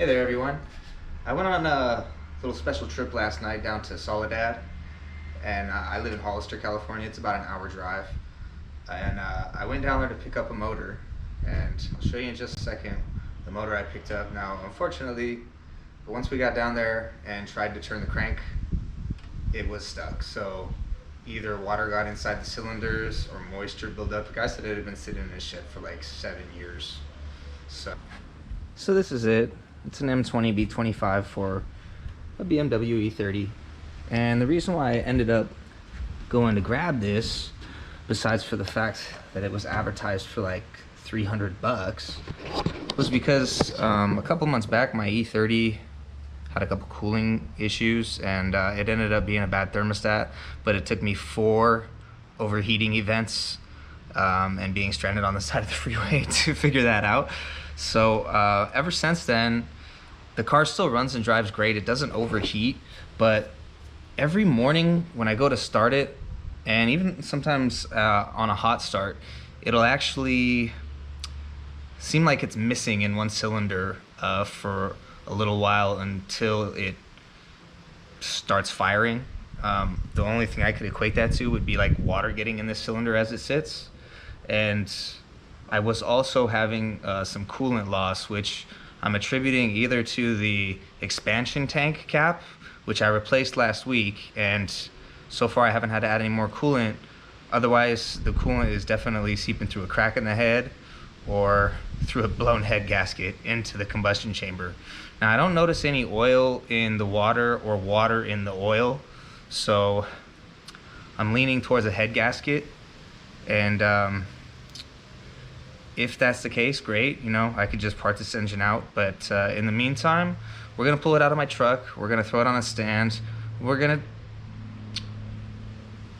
Hey there everyone. I went on a little special trip last night down to Soledad, and I live in Hollister, California. It's about an hour drive, and I went down there to pick up a motor, and I'll show you in just a second the motor I picked up. Now unfortunately, once we got down there and tried to turn the crank, it was stuck. So either water got inside the cylinders or moisture built up. The guy said it had been sitting in his shed for like 7 years. So this is it. It's an M20b25 for a BMW E30. And the reason why I ended up going to grab this, besides for the fact that it was advertised for like 300 bucks, was because a couple months back my E30 had a couple cooling issues, and it ended up being a bad thermostat, but it took me 4 overheating events and being stranded on the side of the freeway to figure that out. So ever since then, the car still runs and drives great. It doesn't overheat, but every morning when I go to start it, and even sometimes on a hot start, it'll actually seem like it's missing in one cylinder for a little while until it starts firing. The only thing I could equate that to would be like water getting in this cylinder as it sits. And I was also having some coolant loss, which I'm attributing either to the expansion tank cap, which I replaced last week, and so far I haven't had to add any more coolant. Otherwise, the coolant is definitely seeping through a crack in the head or through a blown head gasket into the combustion chamber. Now, I don't notice any oil in the water or water in the oil, so I'm leaning towards a head gasket. And if that's the case, great, you know, I could just part this engine out. But in the meantime, we're gonna pull it out of my truck, we're gonna throw it on a stand, we're gonna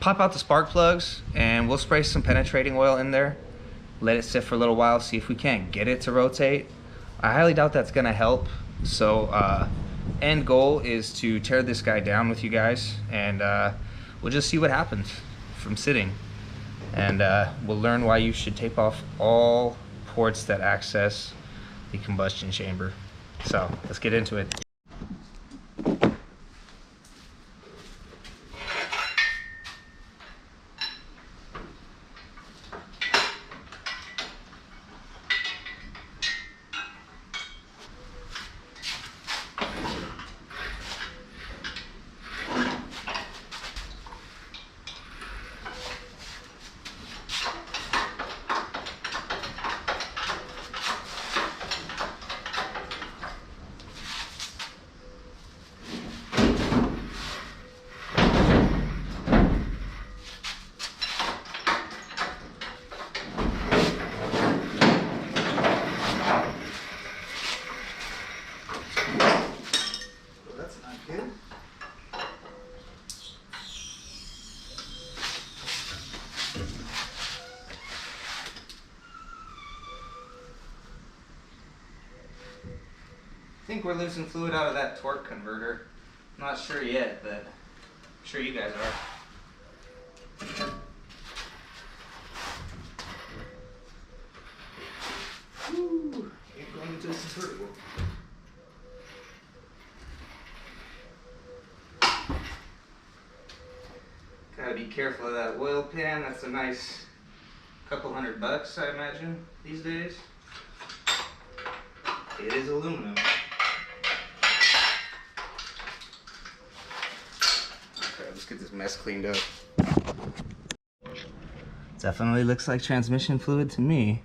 pop out the spark plugs, and we'll spray some penetrating oil in there, let it sit for a little while, see if we can't get it to rotate. I highly doubt that's gonna help. So end goal is to tear this guy down with you guys, and we'll just see what happens from sitting. And we'll learn why you should tape off all ports that access the combustion chamber. So let's get into it. I think we're losing fluid out of that torque converter. I'm not sure yet, but I'm sure you guys are. Woo! Ain't going into this convertible. Gotta be careful of that oil pan. That's a nice couple $100, I imagine, these days. It is aluminum. Let's get this mess cleaned up. Definitely looks like transmission fluid to me,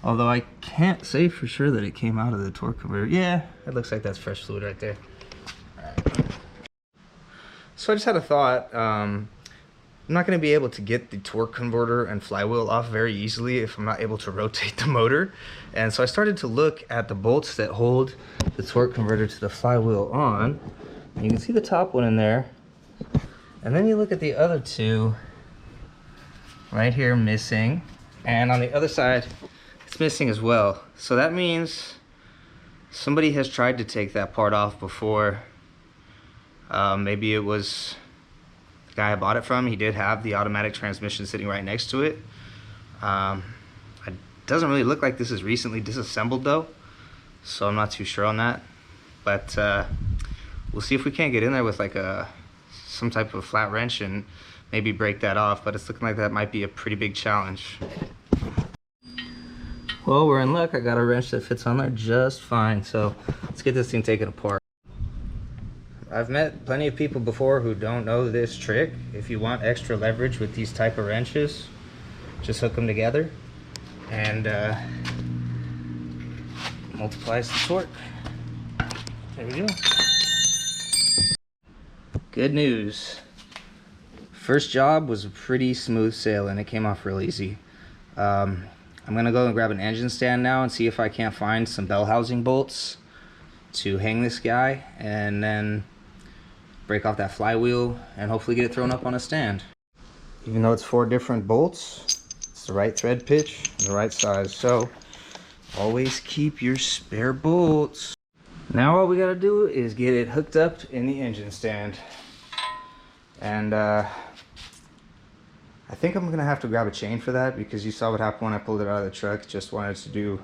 although I can't say for sure that it came out of the torque converter. Yeah, it looks like that's fresh fluid right there. All right. So I just had a thought. I'm not going to be able to get the torque converter and flywheel off very easily if I'm not able to rotate the motor. And so I started to look at the bolts that hold the torque converter to the flywheel on. And you can see the top one in there. And then you look at the other two right here missing, and on the other side it's missing as well. So that means somebody has tried to take that part off before. Maybe it was the guy I bought it from. He did have the automatic transmission sitting right next to it. It doesn't really look like this is recently disassembled though, so I'm not too sure on that. but we'll see if we can't get in there with like some type of flat wrench and maybe break that off, but it's looking like that might be a pretty big challenge. Well, we're in luck. I got a wrench that fits on there just fine, so let's get this thing taken apart. I've met plenty of people before who don't know this trick. If you want extra leverage with these type of wrenches, just hook them together and multiplies the torque. There we go. Good news. First job was a pretty smooth sailing. It came off real easy. I'm gonna go and grab an engine stand now and see if I can't find some bell housing bolts to hang this guy, and then break off that flywheel and hopefully get it thrown up on a stand. Even though it's 4 different bolts, it's the right thread pitch and the right size, so always keep your spare bolts. Now all we gotta do is get it hooked up in the engine stand, and I think I'm gonna have to grab a chain for that, because you saw what happened when I pulled it out of the truck. Just wanted to do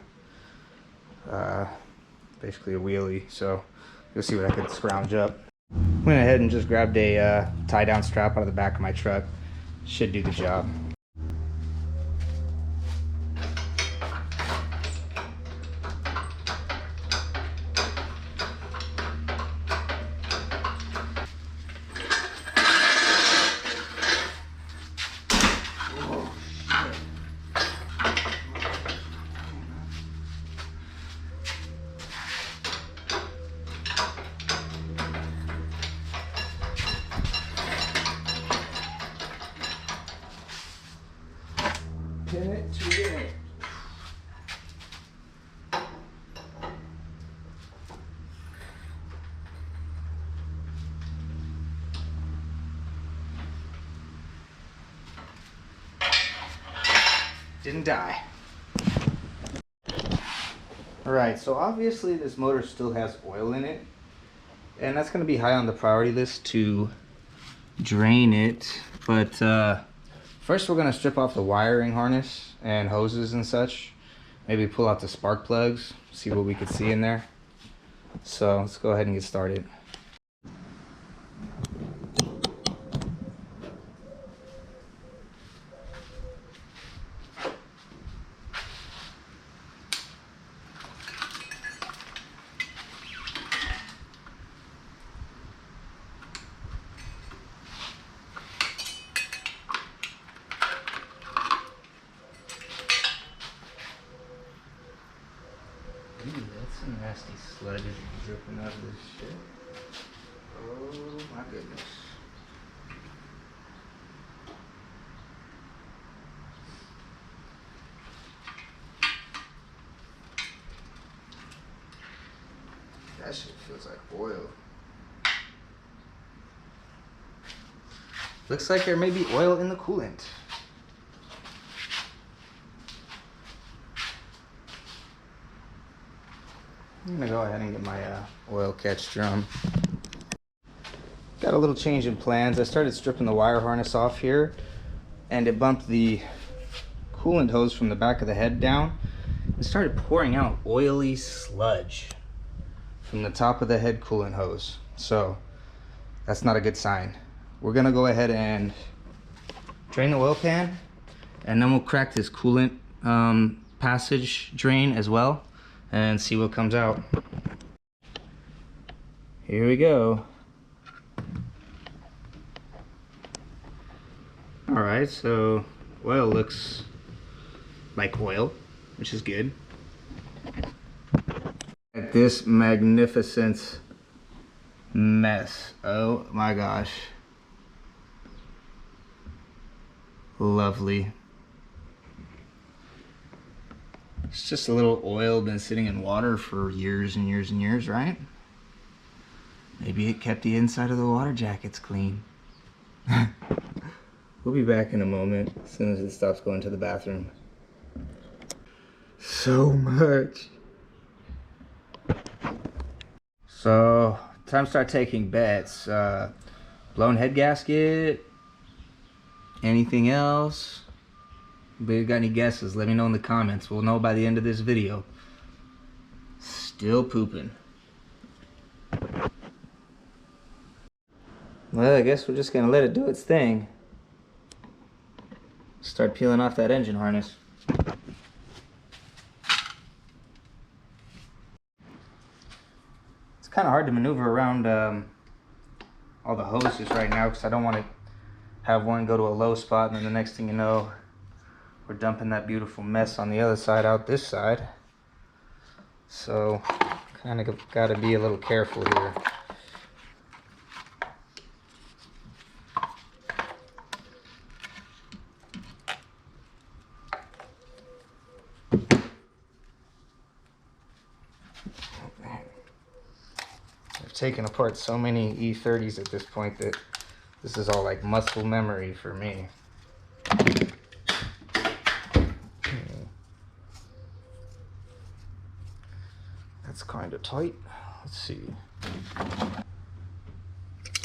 basically a wheelie, so you'll see what I could scrounge up. Went ahead and just grabbed a tie down strap out of the back of my truck. Should do the job. Pin it to it. Didn't die. Alright, so obviously this motor still has oil in it, and that's going to be high on the priority list to drain it, but first we're going to strip off the wiring harness and hoses and such. Maybe pull out the spark plugs, see what we could see in there. So let's go ahead and get started. Ooh, that's some nasty sludge dripping out of this shit. Oh my goodness. That shit feels like oil. Looks like there may be oil in the coolant. I'm gonna go ahead and get my oil catch drum. Got a little change in plans. I started stripping the wire harness off here, and it bumped the coolant hose from the back of the head down and started pouring out oily sludge from the top of the head coolant hose. So that's not a good sign. We're gonna go ahead and drain the oil pan, and then we'll crack this coolant passage drain as well and see what comes out. Here we go. Alright, so oil looks like oil, which is good. At this magnificent mess. Oh my gosh. Lovely. It's just a little oil been sitting in water for years and years and years, right? Maybe it kept the inside of the water jackets clean. We'll be back in a moment as soon as it stops going to the bathroom. So much. So, time to start taking bets. Blown head gasket? Anything else? But you got any guesses? Let me know in the comments. We'll know by the end of this video. Still pooping. Well, I guess we're just gonna let it do its thing. Start peeling off that engine harness. It's kind of hard to maneuver around all the hoses right now because I don't want to have one go to a low spot and then the next thing you know, we're dumping that beautiful mess on the other side out this side. So, kind of got to be a little careful here. I've taken apart so many E30s at this point that this is all like muscle memory for me. That's kind of tight. Let's see.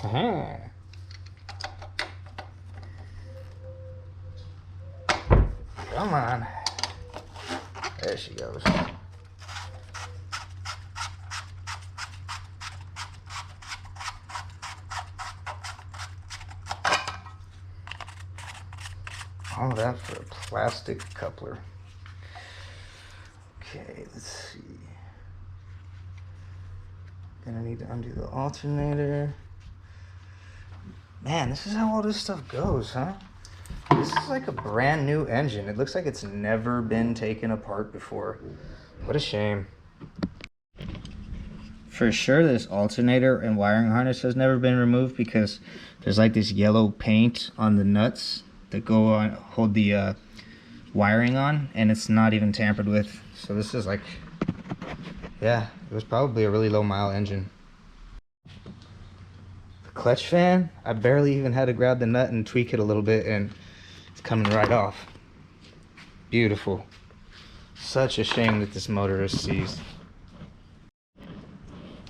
Aha. Come on. There she goes. All that for a plastic coupler. Okay, let's see. Gonna need to undo the alternator. Man, this is how all this stuff goes, huh? This is like a brand new engine. It looks like it's never been taken apart before. What a shame. For sure this alternator and wiring harness has never been removed because there's like this yellow paint on the nuts that go on, hold the wiring on, and it's not even tampered with. So this is like, yeah, it was probably a really low mile engine. The clutch fan, I barely even had to grab the nut and tweak it a little bit and it's coming right off. Beautiful. Such a shame that this motor is seized.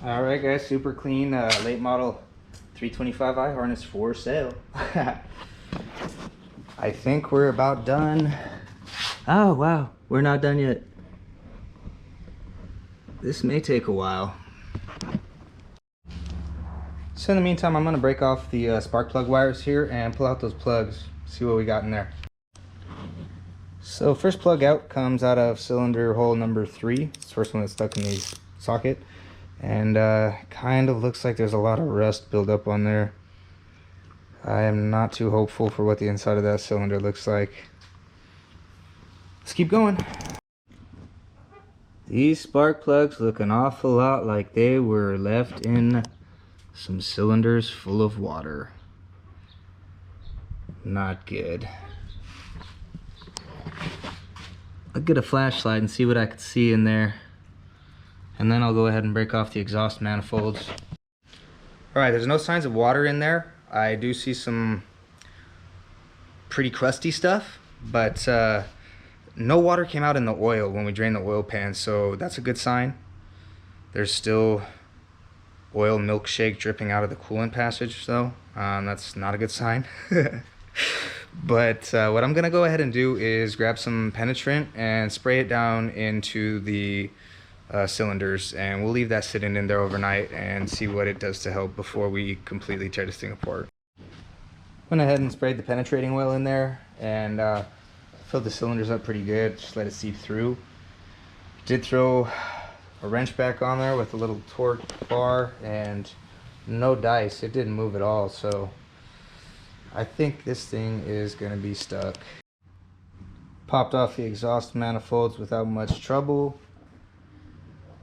Alright guys, super clean late model 325i harness for sale. I think we're about done. Oh wow, we're not done yet. This may take a while. So in the meantime, I'm going to break off the spark plug wires here and pull out those plugs, see what we got in there. So first plug out comes out of cylinder hole number 3. It's the first one that's stuck in the socket. And kind of looks like there's a lot of rust built up on there. I am not too hopeful for what the inside of that cylinder looks like. Let's keep going. These spark plugs look an awful lot like they were left in some cylinders full of water. Not good. I'll get a flashlight and see what I can see in there. And then I'll go ahead and break off the exhaust manifolds. Alright, there's no signs of water in there. I do see some pretty crusty stuff, but no water came out in the oil when we drained the oil pan, so that's a good sign. There's still oil milkshake dripping out of the coolant passage though. That's not a good sign. But what I'm gonna go ahead and do is grab some penetrant and spray it down into the cylinders, and we'll leave that sitting in there overnight and see what it does to help before we completely tear this thing apart. Went ahead and sprayed the penetrating oil in there and filled the cylinders up pretty good, just let it seep through. Did throw a wrench back on there with a little torque bar and no dice. It didn't move at all, so I think this thing is going to be stuck. Popped off the exhaust manifolds without much trouble,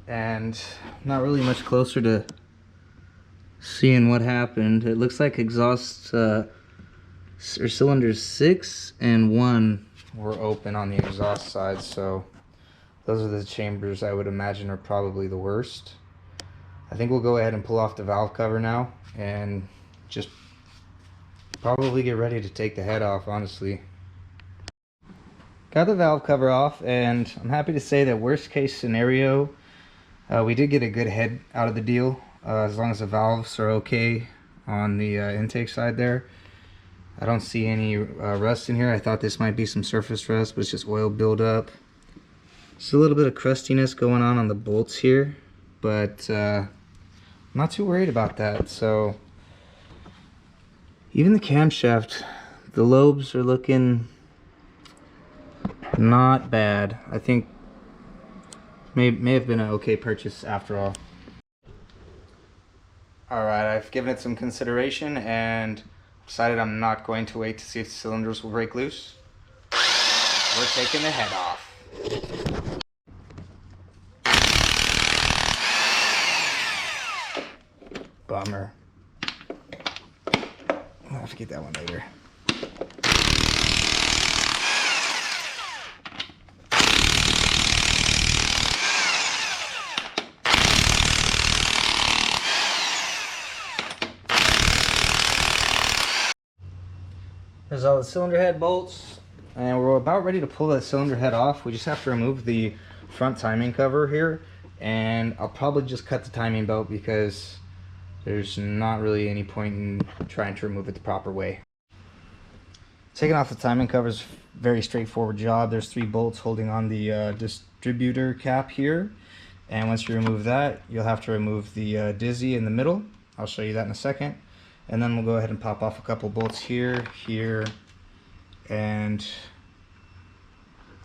and not really much closer to seeing what happened. It looks like exhaust or cylinders 6 and 1 were open on the exhaust side, so those are the chambers I would imagine are probably the worst. I think we'll go ahead and pull off the valve cover now and just probably get ready to take the head off, honestly. Got the valve cover off, and I'm happy to say that worst case scenario, we did get a good head out of the deal, as long as the valves are okay on the intake side there. I don't see any rust in here. I thought this might be some surface rust, but it's just oil buildup. Just a little bit of crustiness going on the bolts here, but not too worried about that. So even the camshaft, the lobes are looking not bad. I think may have been an okay purchase after all. Alright, I've given it some consideration and decided I'm not going to wait to see if the cylinders will break loose. We're taking the head off. Bummer. I'll have to get that one later. There's all the cylinder head bolts, and we're about ready to pull that cylinder head off. We just have to remove the front timing cover here, and I'll probably just cut the timing belt because there's not really any point in trying to remove it the proper way. Taking off the timing cover is a very straightforward job. There's 3 bolts holding on the distributor cap here, and once you remove that, you'll have to remove the dizzy in the middle. I'll show you that in a second. And then we'll go ahead and pop off a couple bolts here, and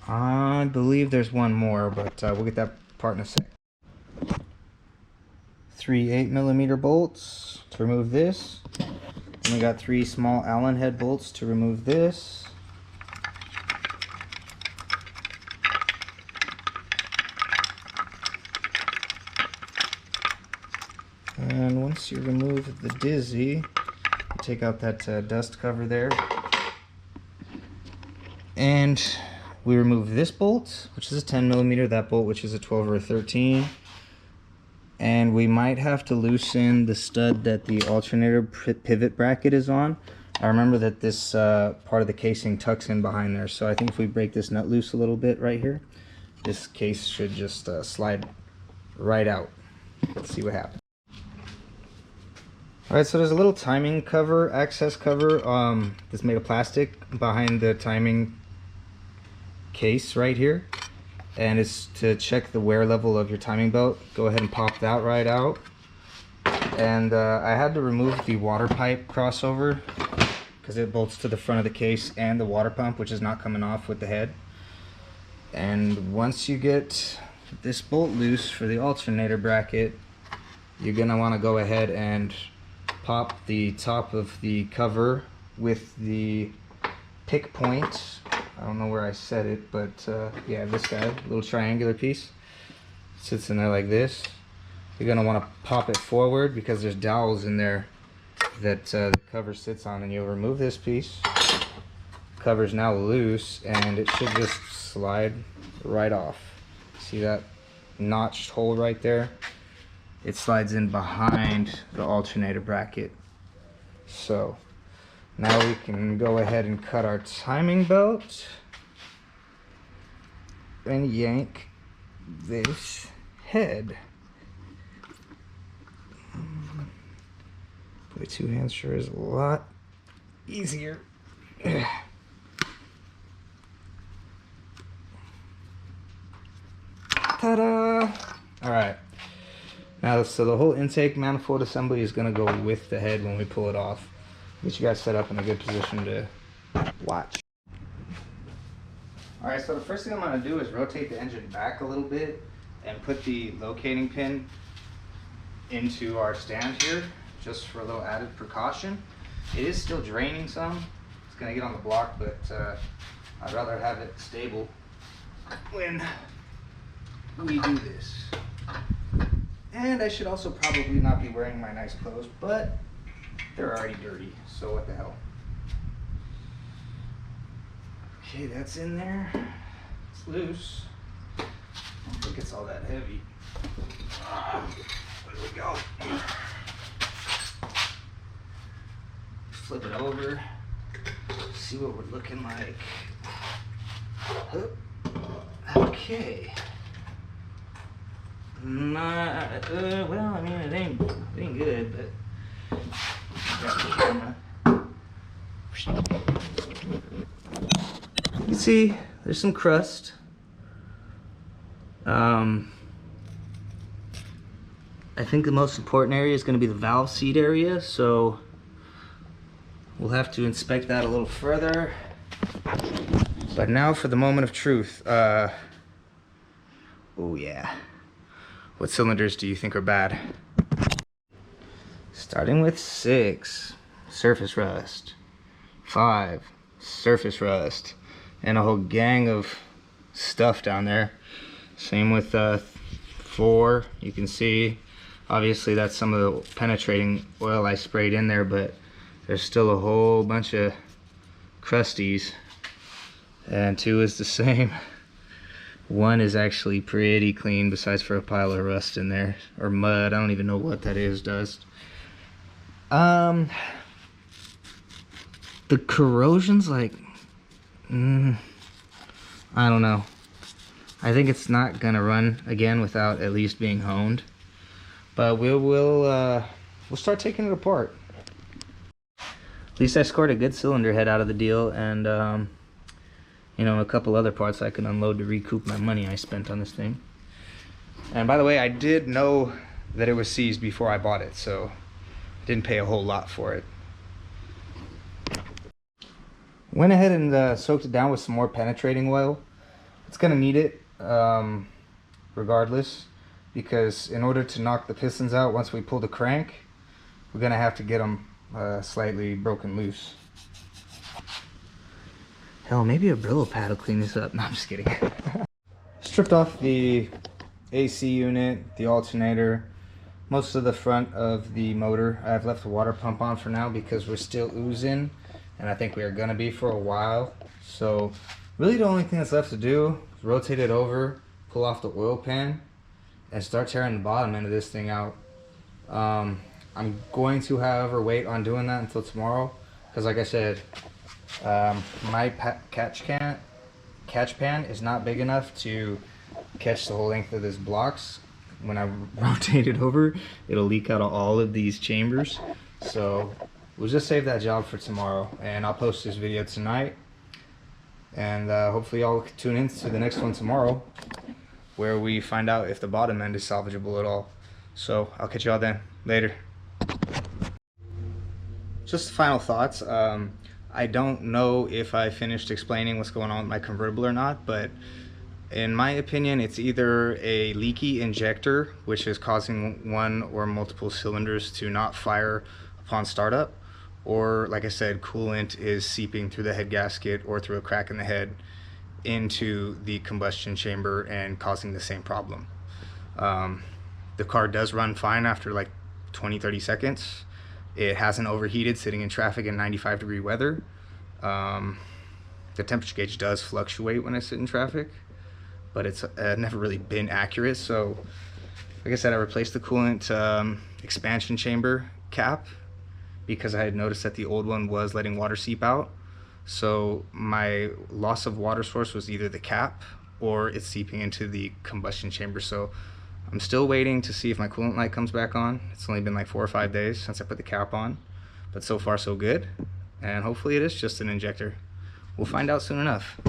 I believe there's one more, but we'll get that part in a sec. 3 8mm bolts to remove this. And we got 3 small Allen head bolts to remove this. And once you remove the dizzy, you take out that dust cover there. And we remove this bolt, which is a 10mm, that bolt, which is a 12 or a 13. And we might have to loosen the stud that the alternator pivot bracket is on. I remember that this part of the casing tucks in behind there, so I think if we break this nut loose a little bit right here, this case should just slide right out. Let's see what happens. Alright, so there's a little timing cover, access cover, that's made of plastic behind the timing case right here. And it's to check the wear level of your timing belt. Go ahead and pop that right out. And I had to remove the water pipe crossover because it bolts to the front of the case and the water pump, which is not coming off with the head. And once you get this bolt loose for the alternator bracket, you're gonna want to go ahead and pop the top of the cover with the pick point. I don't know where I set it, but yeah, this guy, little triangular piece, sits in there like this. You're gonna want to pop it forward because there's dowels in there that the cover sits on, and you'll remove this piece. The cover's now loose, and it should just slide right off. See that notched hole right there? It slides in behind the alternator bracket. So now we can go ahead and cut our timing belt and yank this head. With 2 hands sure is a lot easier. Ta-da! Alright. Now, so the whole intake manifold assembly is going to go with the head when we pull it off. Get you guys set up in a good position to watch. Alright, so the first thing I'm going to do is rotate the engine back a little bit and put the locating pin into our stand here, just for a little added precaution. It is still draining some. It's going to get on the block, but I'd rather have it stable when we do this. And I should also probably not be wearing my nice clothes, but they're already dirty, so what the hell. Okay, that's in there. It's loose. I don't think it's all that heavy. There we go. Flip it over. See what we're looking like. Okay. Not well, I mean it ain't good, but got the camera. You see, there's some crust. I think the most important area is going to be the valve seat area, so we'll have to inspect that a little further. But now for the moment of truth. Oh yeah. What cylinders do you think are bad? Starting with 6, surface rust. 5, surface rust. And a whole gang of stuff down there. Same with 4, you can see. Obviously that's some of the penetrating oil I sprayed in there, but there's still a whole bunch of crusties. And 2 is the same. 1 is actually pretty clean, besides for a pile of rust in there, or mud. I don't even know what that is, dust. The corrosion's like, I don't know. I think it's not gonna run again without at least being honed. But we'll start taking it apart. At least I scored a good cylinder head out of the deal, and you know, a couple other parts I can unload to recoup my money I spent on this thing. And by the way, I did know that it was seized before I bought it, so I didn't pay a whole lot for it. Went ahead and soaked it down with some more penetrating oil. It's gonna need it regardless, because in order to knock the pistons out once we pull the crank, we're gonna have to get them slightly broken loose. Hell, maybe a Brillo pad will clean this up. No, I'm just kidding. Stripped off the AC unit, the alternator, most of the front of the motor. I've left the water pump on for now because we're still oozing, and I think we are gonna be for a while. So really the only thing that's left to do is rotate it over, pull off the oil pan, and start tearing the bottom end of this thing out. I'm going to, however, wait on doing that until tomorrow, because like I said, my catch pan is not big enough to catch the whole length of this blocks. When I rotate it over, it'll leak out of all of these chambers. So we'll just save that job for tomorrow, and I'll post this video tonight, and hopefully y'all can tune in to the next one tomorrow, where we find out if the bottom end is salvageable at all. So I'll catch y'all then. Later. Just final thoughts. I don't know if I finished explaining what's going on with my convertible or not, but in my opinion, it's either a leaky injector, which is causing one or multiple cylinders to not fire upon startup, or like I said, coolant is seeping through the head gasket or through a crack in the head into the combustion chamber and causing the same problem. The car does run fine after like 20-30 seconds. It hasn't overheated sitting in traffic in 95-degree weather. The temperature gauge does fluctuate when I sit in traffic, but it's never really been accurate. So like I said, I replaced the coolant expansion chamber cap because I had noticed that the old one was letting water seep out. So my loss of water source was either the cap or it's seeping into the combustion chamber. So I'm still waiting to see if my coolant light comes back on. It's only been like 4 or 5 days since I put the cap on, but so far so good. And hopefully it is just an injector. We'll find out soon enough.